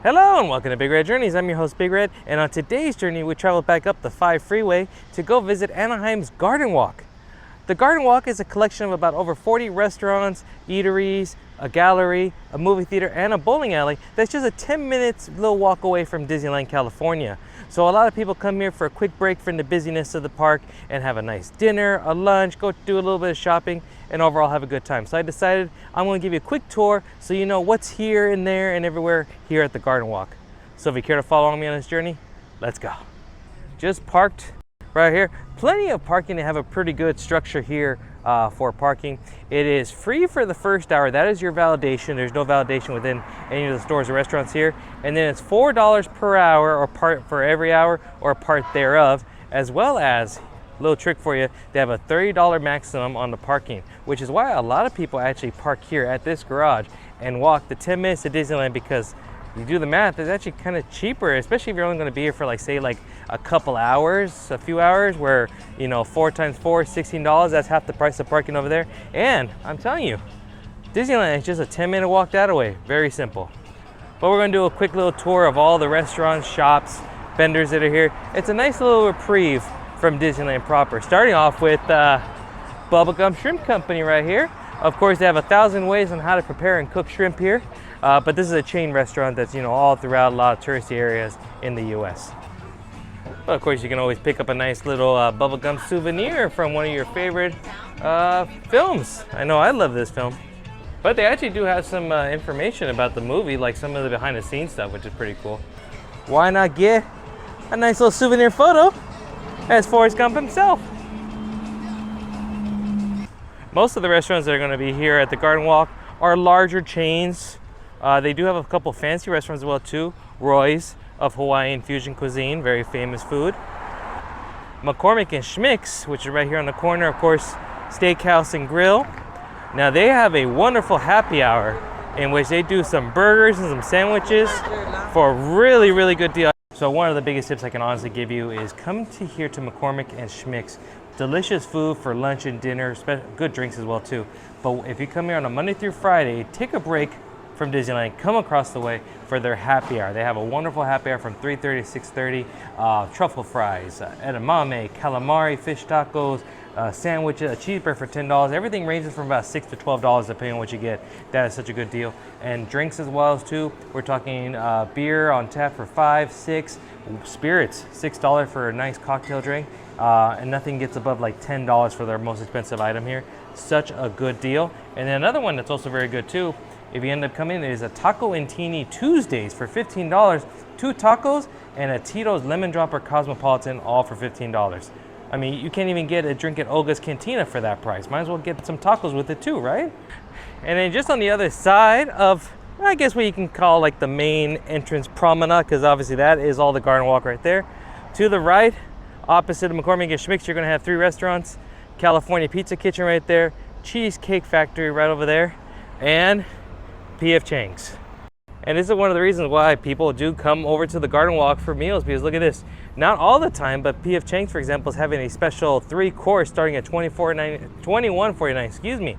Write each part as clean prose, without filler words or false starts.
Hello and welcome to Big Red Journeys. I'm your host Big Red, and on today's journey we travel back up the 5 freeway to go visit Anaheim's GardenWalk. The GardenWalk is a collection of about over 40 restaurants, eateries, a gallery, a movie theater, and a bowling alley that's just a 10 minutes little walk away from Disneyland, California. So a lot of people come here for a quick break from the busyness of the park and have a nice dinner, a lunch, go do a little bit of shopping, and overall have a good time. So I decided I'm going to give you a quick tour so you know what's here and there and everywhere here at the GardenWalk. So if you care to follow me on this journey, let's go. Just parked right here. Plenty of parking. They have a pretty good structure here for parking. It is free for the first hour. That is your validation. There's no validation within any of the stores or restaurants here. And then it's $4 per hour or part for every hour or part thereof, as well as little trick for you, they have a $30 maximum on the parking, which is why a lot of people actually park here at this garage and walk the 10 minutes to Disneyland, because you do the math, it's actually kind of cheaper, especially if you're only going to be here for like, say, like a couple hours, a few hours, where, you know, 4 times 4 is $16. That's half the price of parking over there. And I'm telling you, Disneyland is just a 10-minute walk that way. Very simple. But we're going to do a quick little tour of all the restaurants, shops, vendors that are here. It's a nice little reprieve from Disneyland proper. Starting off with Bubblegum Shrimp Company right here. Of course, they have 1,000 ways on how to prepare and cook shrimp here. But this is a chain restaurant that's, you know, all throughout a lot of touristy areas in the U.S. But of course, you can always pick up a nice little bubblegum souvenir from one of your favorite films. I know I love this film. But they actually do have some information about the movie, like some of the behind the scenes stuff, which is pretty cool. Why not get a nice little souvenir photo as Forrest Gump himself? Most of the restaurants that are going to be here at the GardenWalk are larger chains. They do have a couple fancy restaurants as well too. Roy's of Hawaiian fusion cuisine, very famous food. McCormick and Schmick's, which is right here on the corner, of course, steakhouse and grill. Now they have a wonderful happy hour in which they do some burgers and some sandwiches for a really, really good deal. So one of the biggest tips I can honestly give you is come to here to McCormick and Schmick's. Delicious food for lunch and dinner, good drinks as well too. But if you come here on a Monday through Friday, take a break from Disneyland, come across the way for their happy hour. They have a wonderful happy hour from 3:30 to 6:30. Truffle fries, edamame, calamari, fish tacos, sandwiches, a cheeseburger for $10. Everything ranges from about $6 to $12 depending on what you get. That is such a good deal. And drinks as well as too. We're talking beer on tap for $5, $6, spirits $6 for a nice cocktail drink. And nothing gets above like $10 for their most expensive item here. Such a good deal. And then another one that's also very good too, if you end up coming, is a Taco and Teeny Tuesdays for $15. 2 tacos and a Tito's Lemon Dropper Cosmopolitan, all for $15. I mean, you can't even get a drink at Olga's Cantina for that price. Might as well get some tacos with it too, right? And then just on the other side of, I guess what you can call like the main entrance promenade, because obviously that is all the GardenWalk right there. To the right, opposite of McCormick and Schmick's, you're gonna have 3 restaurants. California Pizza Kitchen right there, Cheesecake Factory right over there, and P.F. Chang's. And this is one of the reasons why people do come over to the GardenWalk for meals, because look at this. Not all the time, but P.F. Chang's, for example, is having a special 3-course starting at $21.49, excuse me.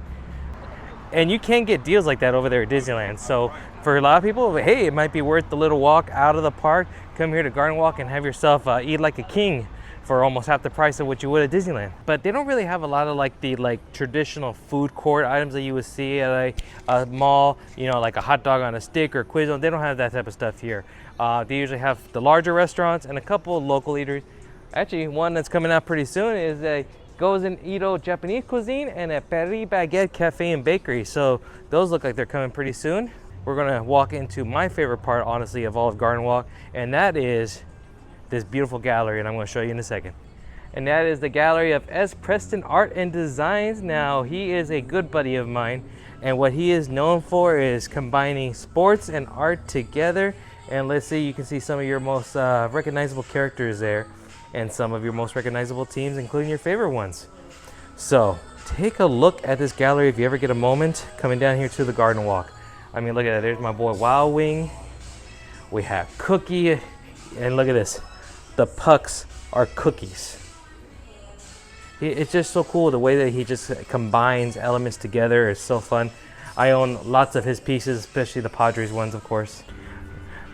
And you can't get deals like that over there at Disneyland. So for a lot of people, hey, it might be worth the little walk out of the park. Come here to GardenWalk and have yourself eat like a king for almost half the price of what you would at Disneyland. But they don't really have a lot of like the traditional food court items that you would see at a mall, you know, like a hot dog on a stick or Quizzo. They don't have that type of stuff here. They usually have the larger restaurants and a couple of local eateries. Actually, one that's coming out pretty soon is a Goes and Edo Japanese cuisine and a Paris Baguette Cafe and Bakery. So those look like they're coming pretty soon. We're gonna walk into my favorite part, honestly, of all of GardenWalk, and that is this beautiful gallery, and I'm going to show you in a second. And that is the gallery of S. Preston Art and Designs. Now, he is a good buddy of mine, and what he is known for is combining sports and art together. And let's see, you can see some of your most recognizable characters there, and some of your most recognizable teams, including your favorite ones. So take a look at this gallery if you ever get a moment coming down here to the GardenWalk. I mean, look at that. There's my boy Wild Wing. We have Cookie, and look at this. The pucks are cookies. It's just so cool the way that he just combines elements together. It's so fun. I own lots of his pieces, especially the Padres ones, of course.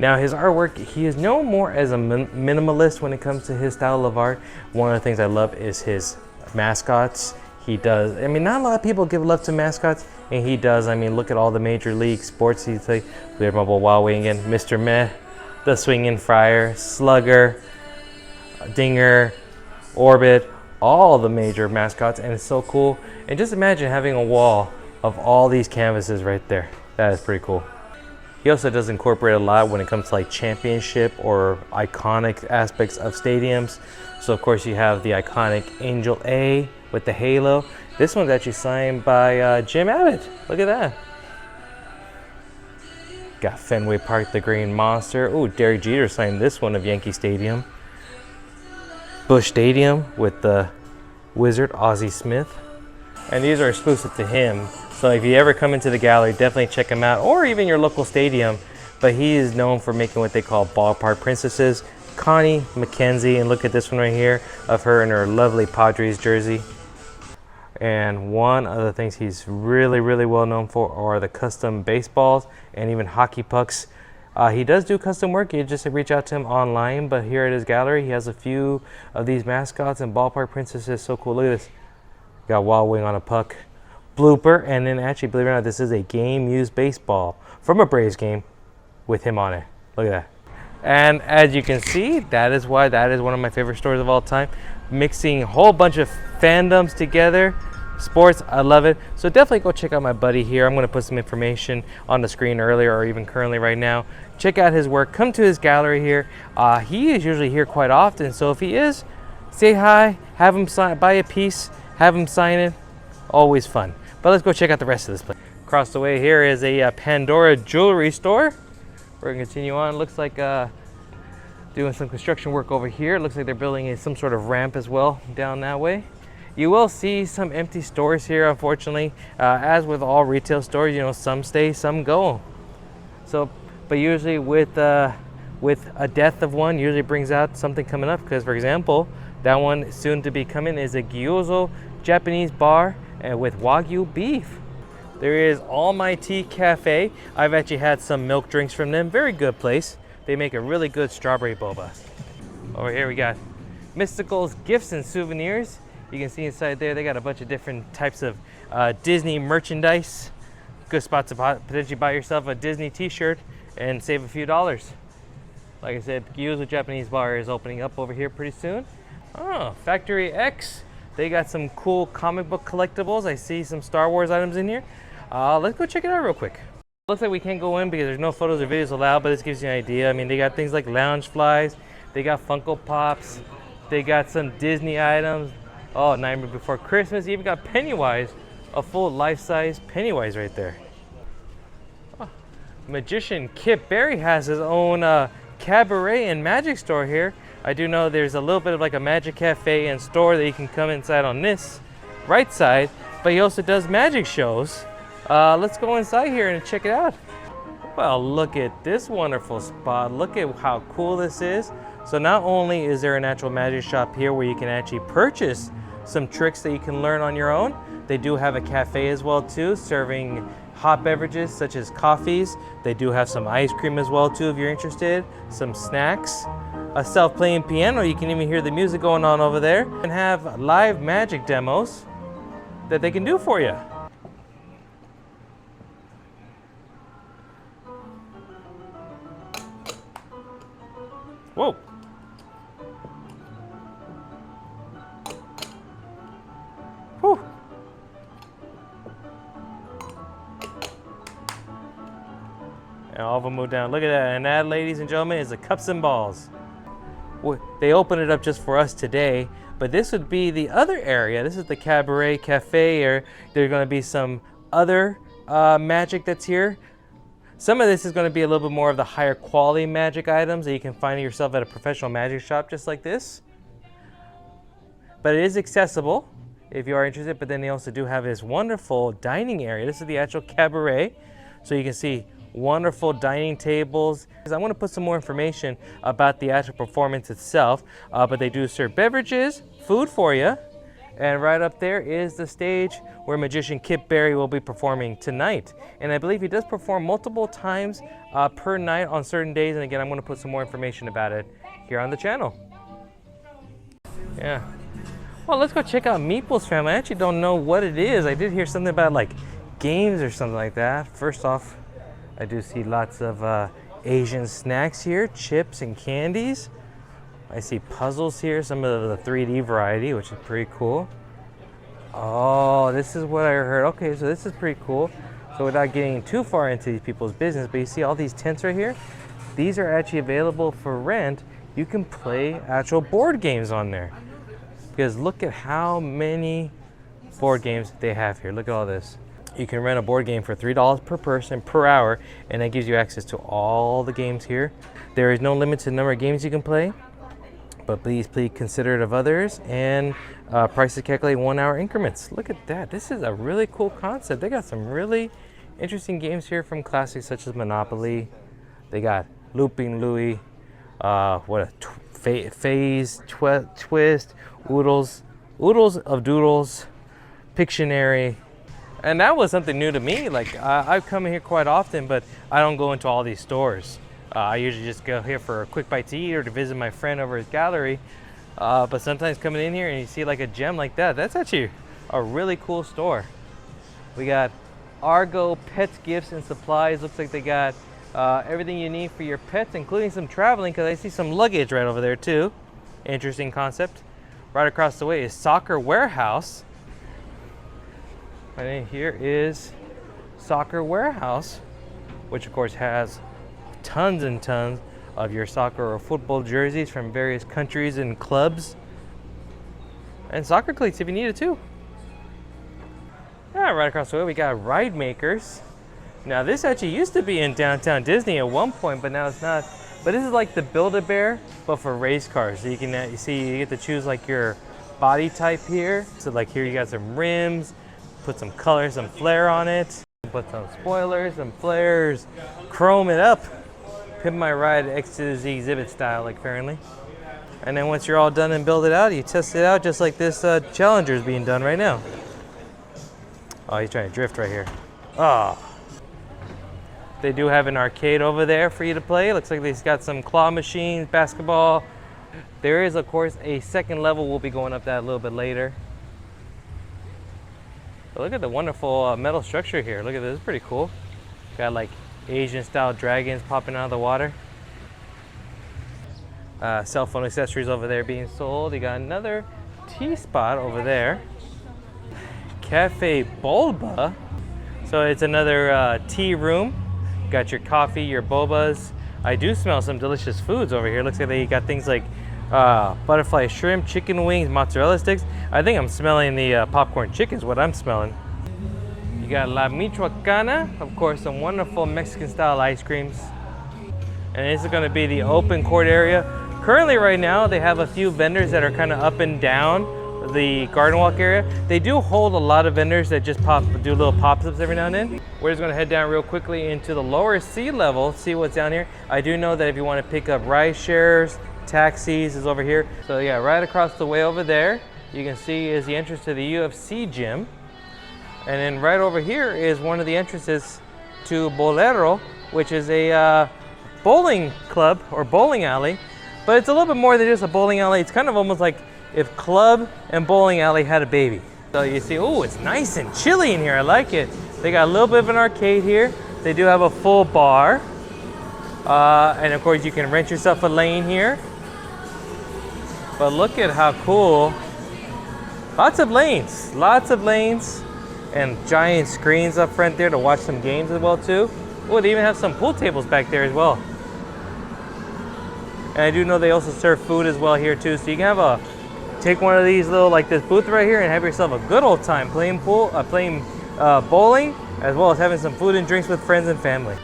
Now his artwork, he is known more as a minimalist when it comes to his style of art. One of the things I love is his mascots. He does, I mean, not a lot of people give love to mascots, and he does. I mean, look at all the major league sports. He's like Clear Mobile Wild Wing and Mr. Meh, the Swinging Friar, Slugger, Dinger, Orbit, all the major mascots, and it's so cool. And just imagine having a wall of all these canvases right there. That is pretty cool. He also does incorporate a lot when it comes to like championship or iconic aspects of stadiums. So of course you have the iconic Angel A with the halo. This one's actually signed by Jim Abbott. Look at that. Got Fenway Park, the Green Monster. Oh, Derek Jeter signed this one of Yankee Stadium. Busch Stadium with the Wizard Ozzie Smith. And these are exclusive to him. So if you ever come into the gallery, definitely check him out, or even your local stadium. But he is known for making what they call ballpark princesses. Connie McKenzie, and look at this one right here of her in her lovely Padres jersey. And one of the things he's really well known for are the custom baseballs and even hockey pucks. He does do custom work. You just reach out to him online, but here at his gallery, he has a few of these mascots and ballpark princesses. So cool. Look at this. Got Wild Wing on a puck. Blooper, and then actually, believe it or not, this is a game-used baseball from a Braves game with him on it. Look at that. And as you can see, that is why that is one of my favorite stores of all time. Mixing a whole bunch of fandoms together. Sports, I love it. So definitely go check out my buddy here. I'm going to put some information on the screen earlier or even currently right now. Check out his work. Come to his gallery here. He is usually here quite often. So if he is, say hi, have him buy a piece, have him sign it. Always fun. But let's go check out the rest of this place. Across the way here is a Pandora jewelry store. We're gonna continue on. Looks like doing some construction work over here. It looks like they're building some sort of ramp as well down that way. You will see some empty stores here, unfortunately. As with all retail stores, you know, some stay, some go. So, but usually with a death of one, usually brings out something coming up. Because, for example, that one soon to be coming is a Gyozo Japanese bar with Wagyu beef. There is Almighty Cafe. I've actually had some milk drinks from them. Very good place. They make a really good strawberry boba. Over here we got Mystical's Gifts and Souvenirs. You can see inside there they got a bunch of different types of Disney merchandise. Good spot to potentially buy yourself a Disney t-shirt and save a few dollars. Like I said, Gyozo Japanese bar is opening up over here pretty soon. Oh, Factory X. They got some cool comic book collectibles. I see some Star Wars items in here. Let's go check it out real quick. Looks like we can't go in because there's no photos or videos allowed, but this gives you an idea. I mean, they got things like lounge flies. They got Funko Pops. They got some Disney items. Oh, Nightmare Before Christmas. You even got Pennywise, a full life-size Pennywise right there. Oh, magician Kip Berry has his own cabaret and magic store here. I do know there's a little bit of like a magic cafe and store that you can come inside on this right side, but he also does magic shows. Let's go inside here and check it out. Well, look at this wonderful spot. Look at how cool this is. So not only is there an actual magic shop here where you can actually purchase some tricks that you can learn on your own, they do have a cafe as well too, serving hot beverages such as coffees. They do have some ice cream as well too if you're interested, some snacks, a self-playing piano. You can even hear the music going on over there, and have live magic demos that they can do for you. Whoa. Whew. And all of them move down. Look at that. And that, ladies and gentlemen, is the Cups and Balls. They opened it up just for us today, but this would be the other area. This is the Cabaret Cafe, or there's going to be some other magic that's here. Some of this is going to be a little bit more of the higher quality magic items that you can find yourself at a professional magic shop just like this. But it is accessible if you are interested. But then they also do have this wonderful dining area. This is the actual cabaret. So you can see wonderful dining tables. I want to put some more information about the actual performance itself. But they do serve beverages, food for you. And right up there is the stage where magician Kip Berry will be performing tonight. And I believe he does perform multiple times per night on certain days. And again, I'm going to put some more information about it here on the channel. Yeah. Well, let's go check out MEEPLE'S, family. I actually don't know what it is. I did hear something about like games or something like that. First off, I do see lots of Asian snacks here, chips and candies. I see puzzles here, some of the 3D variety, which is pretty cool. Oh, this is what I heard. Okay, so this is pretty cool. So without getting too far into these people's business, but you see all these tents right here? These are actually available for rent. You can play actual board games on there. Because look at how many board games they have here. Look at all this. You can rent a board game for $3 per person per hour, and that gives you access to all the games here. There is no limit to the number of games you can play. But please consider it of others, and prices calculate 1 hour increments. Look at that. This is a really cool concept. They got some really interesting games here from classics such as Monopoly. They got Looping Louie, Phase, Twist, Oodles of Doodles, Pictionary. And that was something new to me. Like I've come in here quite often, but I don't go into all these stores. I usually just go here for a quick bite to eat or to visit my friend over his gallery. But sometimes coming in here and you see like a gem like that, that's actually a really cool store. We got Argo Pets, Gifts, and Supplies. Looks like they got everything you need for your pets, including some traveling, because I see some luggage right over there too. Interesting concept. Right across the way is Soccer Warehouse. And then here is Soccer Warehouse, which of course has tons and tons of your soccer or football jerseys from various countries and clubs, and soccer cleats if you need it too. Yeah, right across the way we got Ride Makers. Now this actually used to be in downtown Disney at one point, but now it's not. But this is like the Build-A-Bear, but for race cars. So you can you see you get to choose like your body type here. So like here you got some rims, put some color, some flair on it, put some spoilers, some flares, chrome it up. Pimp my ride X to the Z exhibit style, like apparently. And then once you're all done and build it out, you test it out just like this Challenger is being done right now. Oh, he's trying to drift right here. Oh. They do have an arcade over there for you to play. Looks like they've got some claw machines, basketball. There is, of course, a second level. We'll be going up that a little bit later. But look at the wonderful metal structure here. Look at this, it's pretty cool. Got like Asian style dragons popping out of the water. Cell phone accessories over there being sold. You got another tea spot over there. Cafe Bulba. So it's another tea room. Got your coffee, your bobas. I do smell some delicious foods over here. Looks like they got things like butterfly shrimp, chicken wings, mozzarella sticks. I think I'm smelling the popcorn chicken is what I'm smelling. You got La Michoacana, of course, some wonderful Mexican style ice creams. And this is going to be the open court area. Currently right now they have a few vendors that are kind of up and down the garden walk area. They do hold a lot of vendors that just do little pop-ups every now and then. We're just going to head down real quickly into the lower sea level, see what's down here. I do know that if you want to pick up ride shares, taxis is over here. So yeah, right across the way over there, you can see is the entrance to the UFC gym. And then right over here is one of the entrances to BOWLERO, which is a bowling club or bowling alley. But it's a little bit more than just a bowling alley. It's kind of almost like if club and bowling alley had a baby. So you see, oh, it's nice and chilly in here. I like it. They got a little bit of an arcade here. They do have a full bar. And of course you can rent yourself a lane here. But look at how cool. Lots of lanes, and giant screens up front there to watch some games as well too. Oh, they even have some pool tables back there as well. And I do know they also serve food as well here too. So you can have take one of these little, like this booth right here, and have yourself a good old time playing bowling, as well as having some food and drinks with friends and family.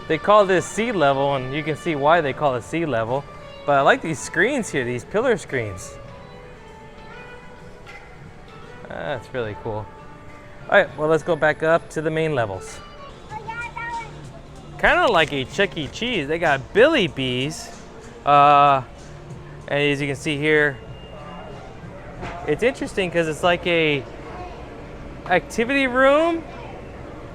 They call this sea level, and you can see why they call it sea level. But I like these screens here, these pillar screens. That's really cool. All right, well, let's go back up to the main levels. Kind of like a Chuck E. Cheese. They got Billy Bees. And as you can see here, It's interesting because it's like a activity room,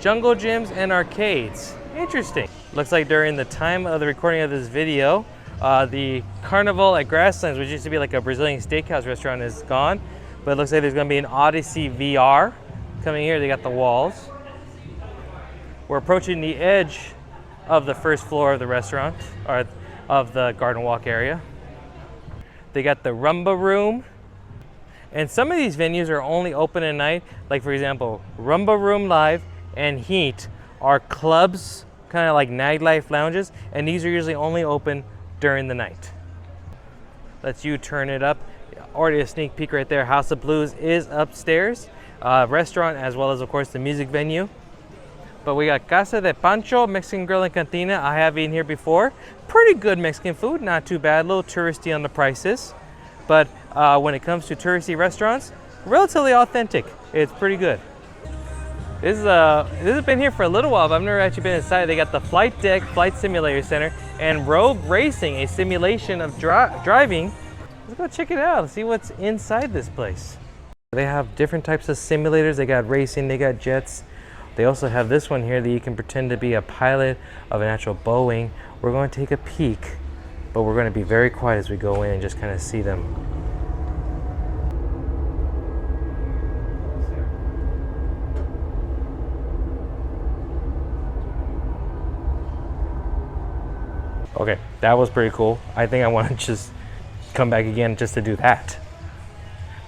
jungle gyms, and arcades. Interesting. Looks like during the time of the recording of this video, the Carnival at Grasslands, which used to be like a Brazilian steakhouse restaurant, is gone. But it looks like there's gonna be an Odyssey VR coming here. They got the walls. We're approaching the edge of the first floor of the restaurant, or of the Garden Walk area. They got the Rumba Room. And some of these venues are only open at night. Like for example, Rumba Room Live and Heat are clubs, kind of like nightlife lounges, and these are usually only open during the night. Let's turn it up. Already a sneak peek right there. House of Blues is upstairs. Restaurant as well as of course the music venue. But we got Casa de Pancho, Mexican Grill and Cantina. I have eaten here before. Pretty good Mexican food, not too bad. A little touristy on the prices. But when it comes to touristy restaurants, relatively authentic. It's pretty good. This has been here for a little while, but I've never actually been inside. They got the Flight Deck Flight Simulator Center and Rogue Racing, a simulation of driving. Let's go check it out. Let's see what's inside this place. They have different types of simulators. They got racing, they got jets. They also have this one here that you can pretend to be a pilot of an actual Boeing. We're going to take a peek, but we're going to be very quiet as we go in and just kind of see them. Okay, that was pretty cool. I think I want to just come back again just to do that.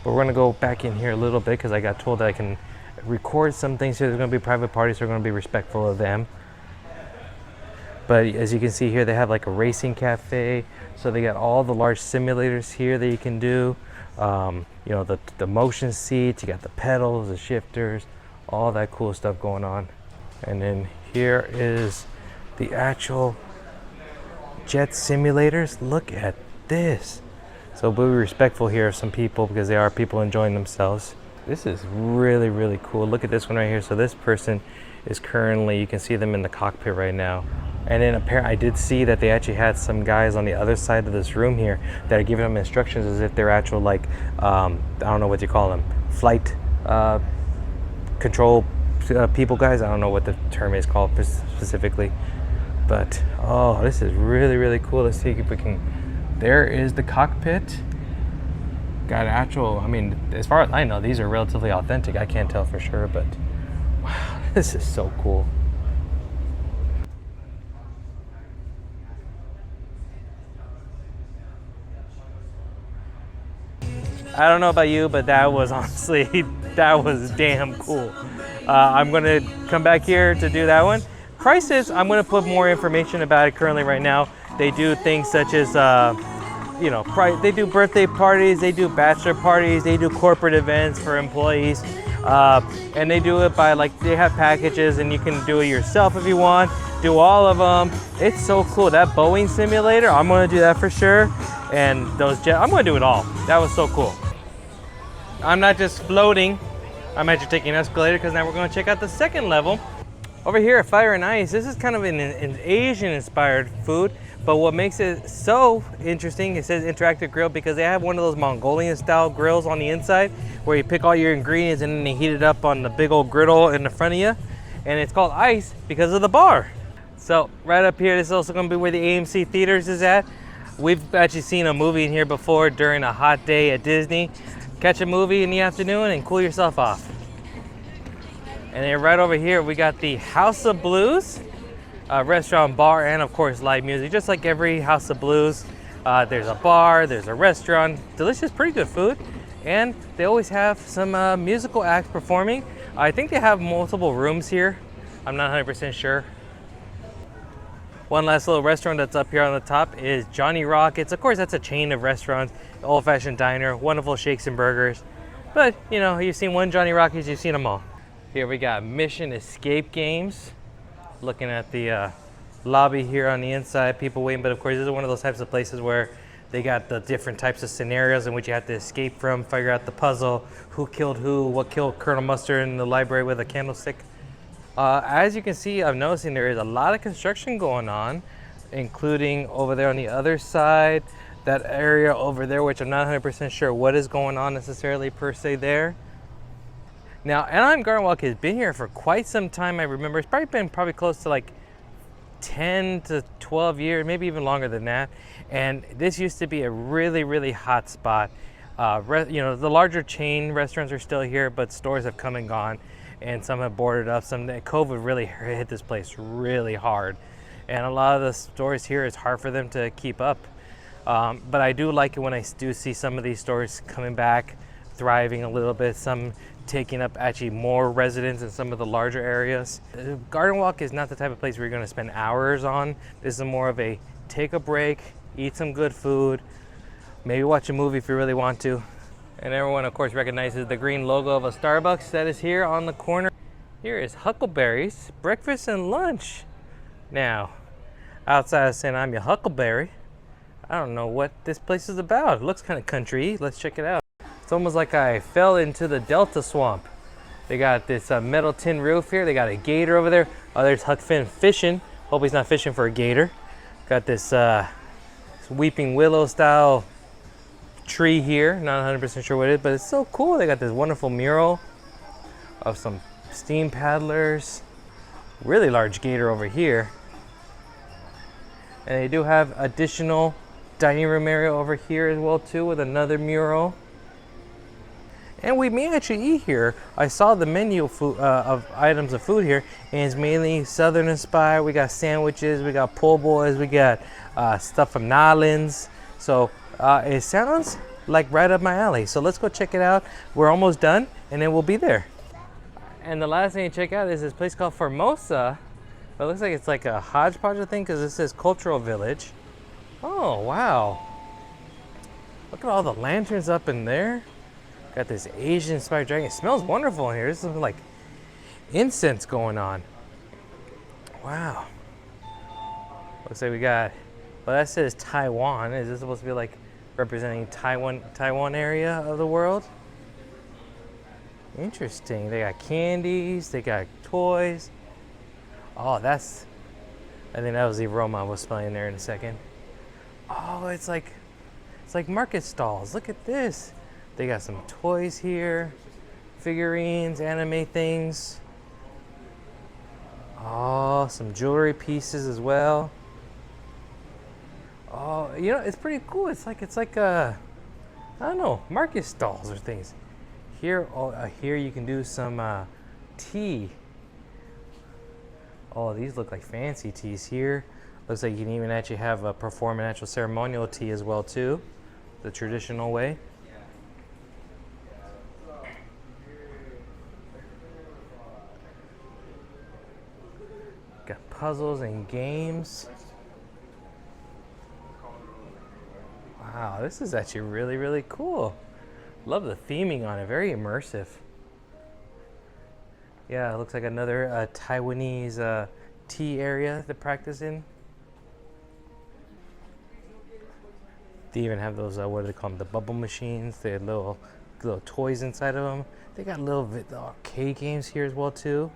But we're gonna go back in here a little bit because I got told that I can record some things here. There's gonna be private parties, so we're gonna be respectful of them. But as you can see here, they have like a racing cafe. So they got all the large simulators here that you can do. You know, the motion seats, you got the pedals, the shifters, all that cool stuff going on. And then here is the actual jet simulators. Look at this. So we'll be respectful here of some people because they are people enjoying themselves. This is really, really cool. Look at this one right here. So this person is currently, you can see them in the cockpit right now. And then apparently I did see that they actually had some guys on the other side of this room here that are giving them instructions as if they're actual like, I don't know what you call them, flight control people guys. I don't know what the term is called specifically. But, oh, this is really, really cool. Let's see if we can, there is the cockpit. Got actual, I mean, as far as I know, these are relatively authentic. I can't tell for sure, but wow, this is so cool. I don't know about you, but that was honestly, that was damn cool. I'm gonna come back here to do that one. Prices, I'm gonna put more information about it currently right now. They do things such as, you know, they do birthday parties, they do bachelor parties, they do corporate events for employees. And they do it by like, they have packages and you can do it yourself if you want, do all of them. It's so cool. That Boeing simulator, I'm gonna do that for sure. And those jets, I'm gonna do it all. That was so cool. I'm not just floating, I'm actually taking an escalator because now we're gonna check out the second level. Over here at Fire and Ice, this is kind of an Asian inspired food, but what makes it so interesting, it says interactive grill because they have one of those Mongolian style grills on the inside where you pick all your ingredients and then they heat it up on the big old griddle in the front of you. And it's called Ice because of the bar. So right up here, this is also gonna be where the AMC Theaters is at. We've actually seen a movie in here before during a hot day at Disney. Catch a movie in the afternoon and cool yourself off. And then right over here, we got the House of Blues, restaurant, bar, and of course live music. Just like every House of Blues, there's a bar, there's a restaurant, delicious, pretty good food. And they always have some musical acts performing. I think they have multiple rooms here. I'm not 100% sure. One last little restaurant that's up here on the top is Johnny Rockets. Of course, that's a chain of restaurants, old-fashioned diner, wonderful shakes and burgers. But, you know, you've seen one Johnny Rockets, you've seen them all. Here we got Mission Escape Games. Looking at the lobby here on the inside, people waiting, but of course, this is one of those types of places where they got the different types of scenarios in which you have to escape from, figure out the puzzle, who killed who, what killed Colonel Mustard in the library with a candlestick. As you can see, I'm noticing there is a lot of construction going on, including over there on the other side. that area over there, which I'm not 100% sure what is going on necessarily per se there. Now, Anaheim GardenWalk has been here for quite some time. I remember it's probably been close to like 10 to 12 years, maybe even longer than that. And this used to be a really, really hot spot. You know, the larger chain restaurants are still here, but stores have come and gone, and some have boarded up. COVID really hit this place really hard, and a lot of the stores here, it's hard for them to keep up. But I do like it when I do see some of these stores coming back, thriving a little bit, some taking up actually more residents in some of the larger areas. GardenWalk is not the type of place where you're going to spend hours on. This is more of a take a break, eat some good food, maybe watch a movie if you really want to. And everyone, of course, recognizes the green logo of a Starbucks that is here on the corner. Here is Huckleberry's breakfast and lunch. Now, outside of saying I'm your Huckleberry, I don't know what this place is about. It looks kind of country. Let's check it out. It's almost like I fell into the Delta swamp. They got this metal tin roof here. They got a gator over there. Oh, there's Huck Finn fishing. Hope he's not fishing for a gator. Got this weeping willow style tree here. Not 100% sure what it is, but it's so cool. They got this wonderful mural of some steam paddlers. Really large gator over here. And they do have additional dining room area over here as well too, with another mural. And we may actually eat here. I saw the menu of items of food here, and it's mainly Southern inspired. We got sandwiches, we got po' boys, we got stuff from Nolans. So it sounds like right up my alley. So let's go check it out. We're almost done, and then we'll be there. And the last thing to check out is this place called FORMOSA. But it looks like it's like a hodgepodge thing because it says Cultural Village. Oh, wow. Look at all the lanterns up in there. Got this Asian-inspired dragon. It smells wonderful in here. There's something like incense going on. Wow. Looks like we got, well, that says Taiwan. Is this supposed to be like representing Taiwan area of the world? Interesting. They got candies. They got toys. Oh, I think that was the aroma I was smelling there in a second. Oh, it's like market stalls. Look at this. They got some toys here, figurines, anime things. Oh, some jewelry pieces as well. Oh, you know, it's pretty cool. It's like I don't know, market stalls or things. Here, here you can do some tea. Oh, these look like fancy teas here. Looks like you can even actually have perform an actual ceremonial tea as well too, the traditional way. Got puzzles and games. Wow, this is actually really, really cool. Love the theming on it, very immersive. Yeah, it looks like another Taiwanese tea area to practice in. They even have those, what do they call them, the bubble machines. They have little toys inside of them. They got little arcade games here as well too.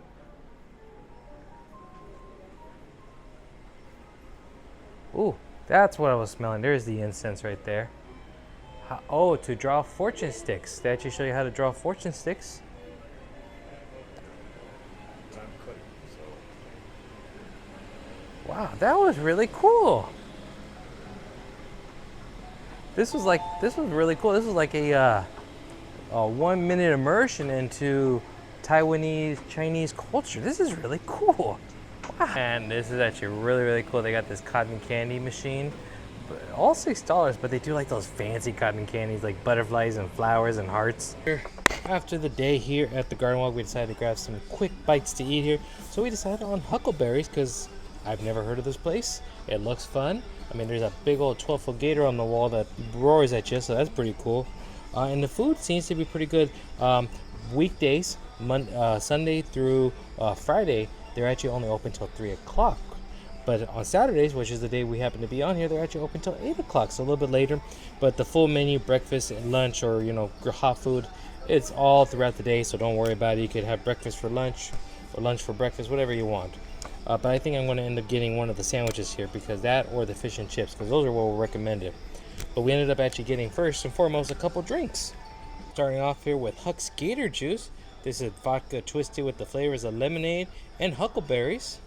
Ooh, that's what I was smelling. There's the incense right there. Oh, to draw fortune sticks. They actually show you how to draw fortune sticks. Wow, that was really cool. This was really cool. This was like a 1 minute immersion into Taiwanese Chinese culture. This is really cool. Wow. And this is actually really, really cool. They got this cotton candy machine, all $6, but they do like those fancy cotton candies like butterflies and flowers and hearts. After the day here at the GardenWalk, we decided to grab some quick bites to eat here. So we decided on Huckleberry's because I've never heard of this place. It looks fun. I mean, there's a big old 12-foot gator on the wall that roars at you, so that's pretty cool. And the food seems to be pretty good. Weekdays, Sunday through Friday, they're actually only open till 3 o'clock. But on Saturdays, which is the day we happen to be on here, they're actually open till 8 o'clock, so a little bit later. But the full menu, breakfast and lunch, or hot food, it's all throughout the day, so don't worry about it. You could have breakfast for lunch or lunch for breakfast, whatever you want. But I think I'm going to end up getting one of the sandwiches here, because that or the fish and chips, because those are what were recommended. But we ended up actually getting first and foremost a couple drinks. Starting off here with Huck's Gator Juice. This is vodka twisted with the flavors of lemonade and huckleberries.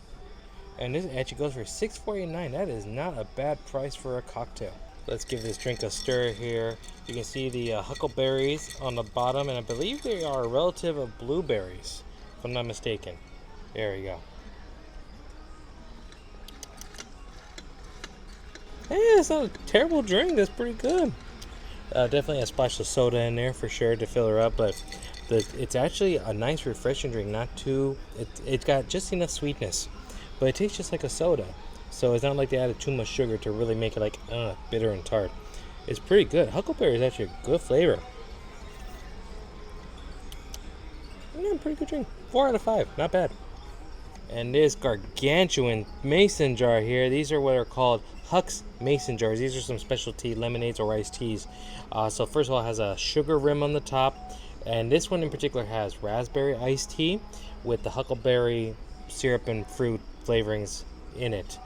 And this actually goes for $6.49. That is not a bad price for a cocktail. Let's give this drink a stir here. You can see the huckleberries on the bottom, and I believe they are a relative of blueberries, if I'm not mistaken. There we go. Hey, it's not a terrible drink. That's pretty good. Definitely a splash of soda in there for sure to fill her up, but it's actually a nice refreshing drink. Not too, it's got just enough sweetness, but it tastes just like a soda. So it's not like they added too much sugar to really make it like bitter and tart. It's pretty good. Huckleberry is actually a good flavor. Yeah, pretty good drink. 4 out of 5, not bad. And this gargantuan mason jar here, these are what are called Huck's mason jars. These are some specialty lemonades or iced teas. So first of all, it has a sugar rim on the top, and this one in particular has raspberry iced tea with the huckleberry syrup and fruit flavorings in it,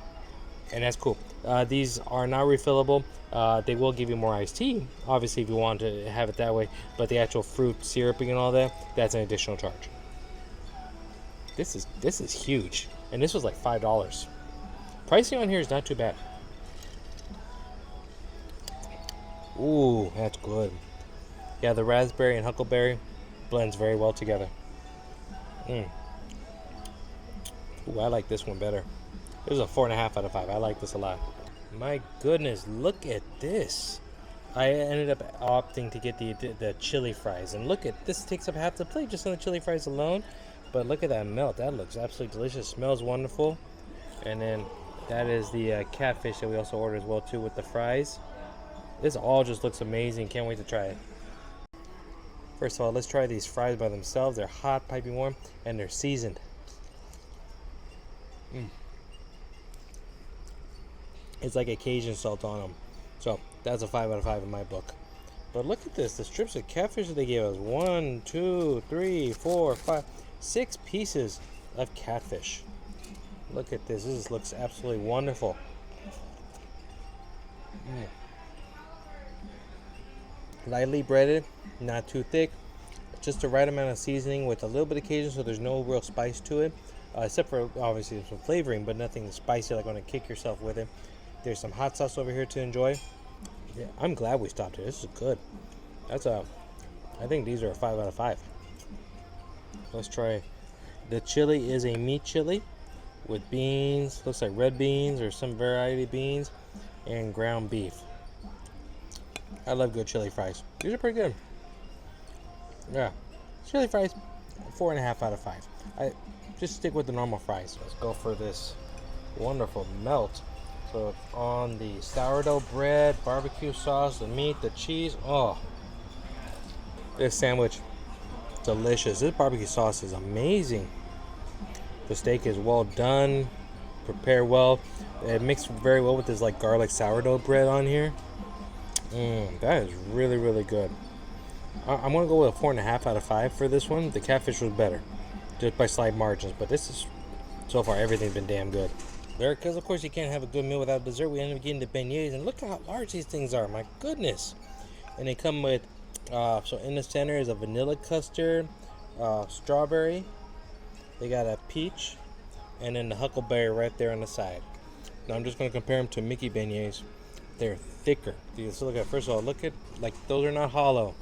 and that's cool. These are not refillable. They will give you more iced tea, obviously, if you want to have it that way, but the actual fruit syruping and all that, that's an additional charge. This is huge, and this was like $5. Pricing on here is not too bad. Ooh, that's good. Yeah, the raspberry and huckleberry blends very well together. Ooh, I like this one better. This is a 4.5 out of 5. I like this a lot. My goodness, look at this. I ended up opting to get the chili fries, and look at this, takes up half the plate just on the chili fries alone. But look at that melt. That looks absolutely delicious. Smells wonderful. And then that is the catfish that we also ordered as well too with the fries. This all just looks amazing. Can't wait to try it. First of all, let's try these fries by themselves. They're hot, piping warm, and they're seasoned. It's like a Cajun salt on them. So that's a 5 out of 5 in my book. But look at this. The strips of catfish that they gave us. 1, 2, 3, 4, 5, 6 pieces of catfish. Look at this. This looks absolutely wonderful. Lightly breaded, not too thick, just the right amount of seasoning with a little bit of Cajun, so there's no real spice to it, except for obviously some flavoring, but nothing spicy like going to kick yourself with it. There's some hot sauce over here to enjoy. Yeah, I'm glad we stopped here. This is good. I think these are a 5 out of 5. Let's try. The chili is a meat chili with beans, looks like red beans or some variety of beans, and ground beef. I love good chili fries. These are pretty good. Yeah, chili fries, 4.5 out of 5. I just stick with the normal fries. Let's go for this wonderful melt. So on the sourdough bread, barbecue sauce, the meat, the cheese. Oh, this sandwich, delicious. This barbecue sauce is amazing. The steak is well done, prepared well. It mixed very well with this like garlic sourdough bread on here. That is really, really good. I'm going to go with a 4.5 out of 5 for this one. The catfish was better, just by slight margins. But this is, so far, everything's been damn good. There, because of course you can't have a good meal without dessert. We ended up getting the beignets, and look how large these things are. My goodness. And they come with, so in the center is a vanilla custard, strawberry. They got a peach, and then the huckleberry right there on the side. Now I'm just going to compare them to Mickey beignets. They're thicker. So look at, first of all, look at, like, those are not hollow.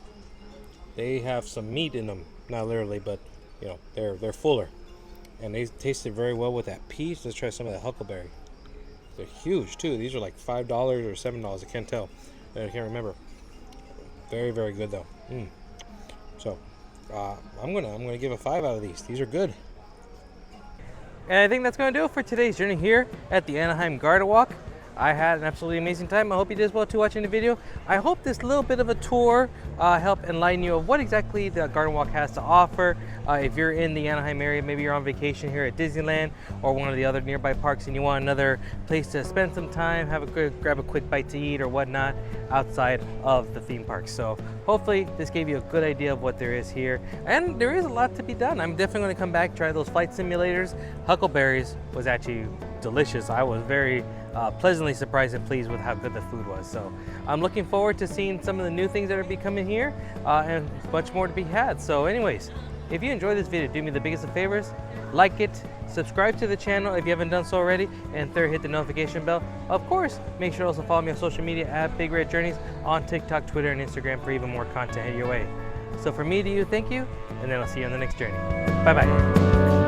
They have some meat in them, not literally, but you know, they're fuller, and they tasted very well with that peach. Let's try some of the huckleberry. They're huge too. These are like $5 or $7. I can't tell. I can't remember. Very, very good though. So I'm gonna give a 5 out of these. These are good. And I think that's going to do it for today's journey here at the Anaheim GardenWalk. I had an absolutely amazing time. I hope you did as well too watching the video. I hope this little bit of a tour helped enlighten you of what exactly the GardenWalk has to offer. If you're in the Anaheim area, maybe you're on vacation here at Disneyland or one of the other nearby parks and you want another place to spend some time, grab a quick bite to eat or whatnot outside of the theme park. So hopefully this gave you a good idea of what there is here. And there is a lot to be done. I'm definitely going to come back, try those flight simulators. Huckleberry's was actually delicious. I was very pleasantly surprised and pleased with how good the food was. So I'm looking forward to seeing some of the new things that are becoming here and much more to be had. So anyways, if you enjoyed this video, do me the biggest of favors, like it, subscribe to the channel if you haven't done so already, and third, hit the notification bell. Of course, make sure to also follow me on social media at Big Red Journeys on TikTok, Twitter, and Instagram for even more content headed your way. So for me to you, thank you, and then I'll see you on the next journey. Bye-bye.